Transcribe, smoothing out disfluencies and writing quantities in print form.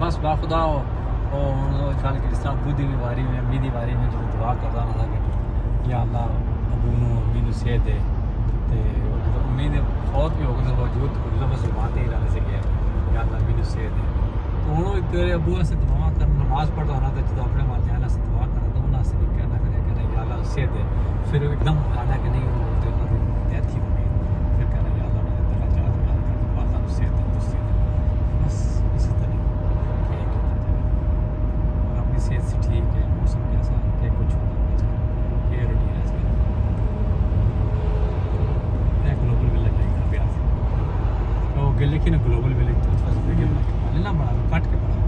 بس باخدا خیال کہ جس طرح ابو دی واری میں امی دی واری میں جو دعا کرتا رہا کہ یا اللہ ابو نو امی نو صحت دے تے امی نے فوت بھی ہو گئے باوجود لفظ زبان تے لانے سے گیا یا اللہ امی نو صحت دے تو ہوں تیرے ابو سے دعا کر نماز پڑھتا ہونا تو جب اپنے والدین سے دعا کرنا تو انہوں سے بھی کہنا کرے کہ یا اللہ صحت دے پھر ایک دم آنا کہ نہیں وہ ڈیتھ ہی ہو گئی پھر کہنا یا اللہ میں درجات بلند کر دوں اللہ نو صحت تندرستی دے بس اسی طرح کیا کیا جائے اور اپنی صحت سے ٹھیک ہے موسم کیسا کہ کچھ ہونا چاہیے یہ روٹین ہے گلوبل ولیج لائک پیاس وہ لیکن گلوبل ولیج تو لینا بڑا کٹ کے پڑا